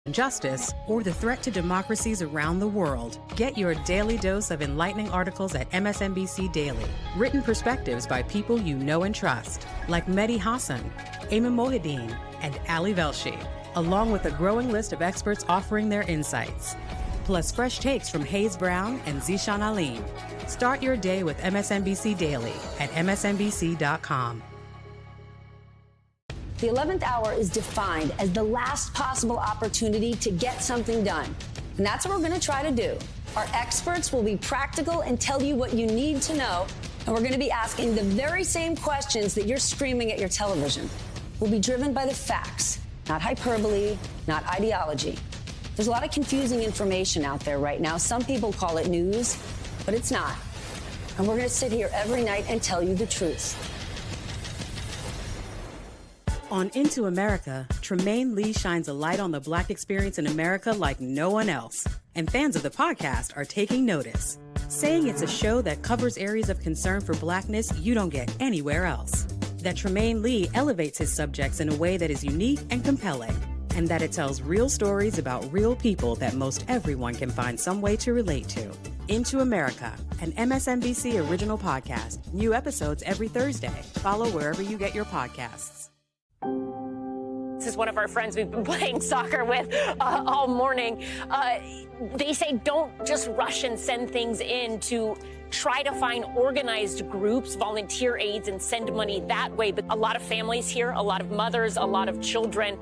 injustice, or the threat to democracies around the world. Get your daily dose of enlightening articles at MSNBC Daily. Written perspectives by people you know and trust, like Mehdi Hassan, Ayman Mohideen, and Ali Velshi, along with a growing list of experts offering their insights. Plus fresh takes from Hayes Brown and Zishan Alim. Start your day with MSNBC Daily at msnbc.com. The 11th hour is defined as the last possible opportunity to get something done. And that's what we're going to try to do. Our experts will be practical and tell you what you need to know. And we're going to be asking the very same questions that you're screaming at your television. We'll be driven by the facts, not hyperbole, not ideology. There's a lot of confusing information out there right now. Some people call it news, but it's not. And we're going to sit here every night and tell you the truth. On Into America, Tremaine Lee shines a light on the Black experience in America like no one else. And fans of the podcast are taking notice, saying it's a show that covers areas of concern for Blackness you don't get anywhere else. That Tremaine Lee elevates his subjects in a way that is unique and compelling. And that it tells real stories about real people that most everyone can find some way to relate to. Into America, an MSNBC original podcast. New episodes every Thursday. Follow wherever you get your podcasts. This is one of our friends we've been playing soccer with all morning. They say don't just rush and send things in to try to find organized groups, volunteer aids, and send money that way. But a lot of families here, a lot of mothers, a lot of children,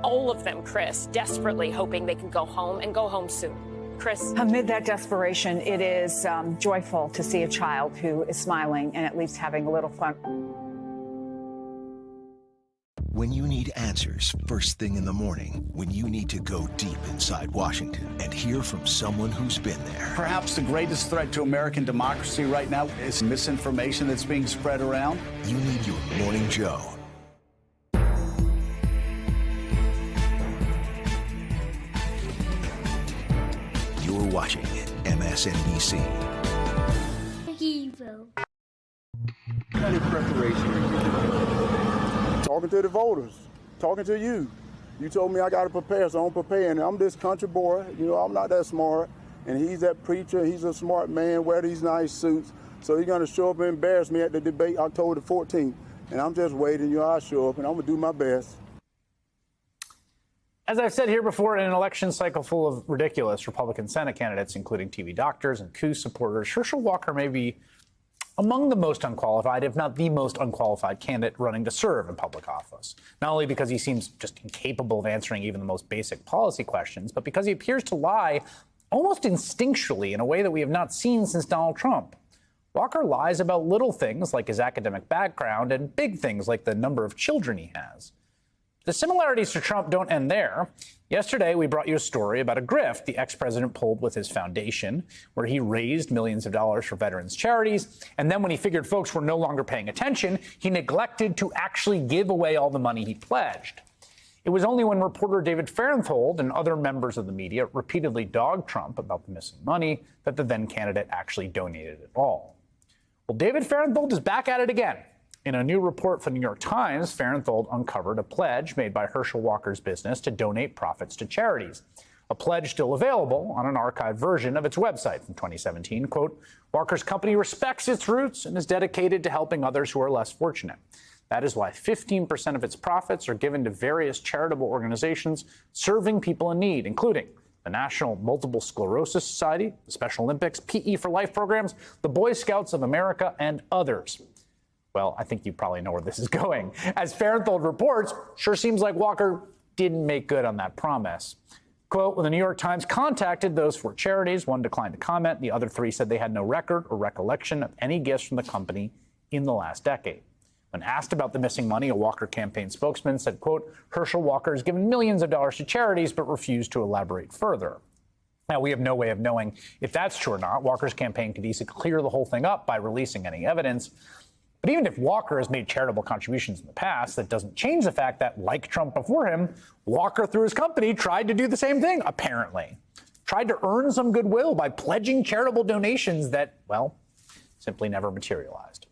all of them, Chris, desperately hoping they can go home and go home soon. Chris? Amid that desperation, it is joyful to see a child who is smiling and at least having a little fun. When you need answers first thing in the morning, when you need to go deep inside Washington and hear from someone who's been there. Perhaps the greatest threat to American democracy right now is misinformation that's being spread around. You need your Morning Joe. You're watching MSNBC. What kind of preparation are you doing? Talking to the voters, talking to you. You told me I got to prepare, so I'm preparing. I'm this country boy, I'm not that smart. And he's that preacher, he's a smart man, wear these nice suits. So he's going to show up and embarrass me at the debate October the 14th. And I'm just waiting, I'll show up and I'm going to do my best. As I've said here before, in an election cycle full of ridiculous Republican Senate candidates, including TV doctors and coup supporters, Herschel Walker may be among the most unqualified, if not the most unqualified candidate running to serve in public office. Not only because he seems just incapable of answering even the most basic policy questions, but because he appears to lie almost instinctually in a way that we have not seen since Donald Trump. Walker lies about little things like his academic background and big things like the number of children he has. The similarities to Trump don't end there. Yesterday, we brought you a story about a grift the ex-president pulled with his foundation, where he raised millions of dollars for veterans charities. And then when he figured folks were no longer paying attention, he neglected to actually give away all the money he pledged. It was only when reporter David Fahrenthold and other members of the media repeatedly dogged Trump about the missing money that the then candidate actually donated it all. Well, David Fahrenthold is back at it again. In a new report from the New York Times, Fahrenthold uncovered a pledge made by Herschel Walker's business to donate profits to charities. A pledge still available on an archived version of its website from 2017. Quote, Walker's company respects its roots and is dedicated to helping others who are less fortunate. That is why 15% of its profits are given to various charitable organizations serving people in need, including the National Multiple Sclerosis Society, the Special Olympics, PE for Life programs, the Boy Scouts of America, and others. Well, I think you probably know where this is going. As Fahrenthold reports, sure seems like Walker didn't make good on that promise. Quote, when the New York Times contacted those four charities, one declined to comment. The other three said they had no record or recollection of any gifts from the company in the last decade. When asked about the missing money, a Walker campaign spokesman said, quote, Herschel Walker has given millions of dollars to charities, but refused to elaborate further. Now, we have no way of knowing if that's true or not. Walker's campaign could easily clear the whole thing up by releasing any evidence. But even if Walker has made charitable contributions in the past, that doesn't change the fact that, like Trump before him, Walker, through his company, tried to do the same thing, apparently. Tried to earn some goodwill by pledging charitable donations that, well, simply never materialized.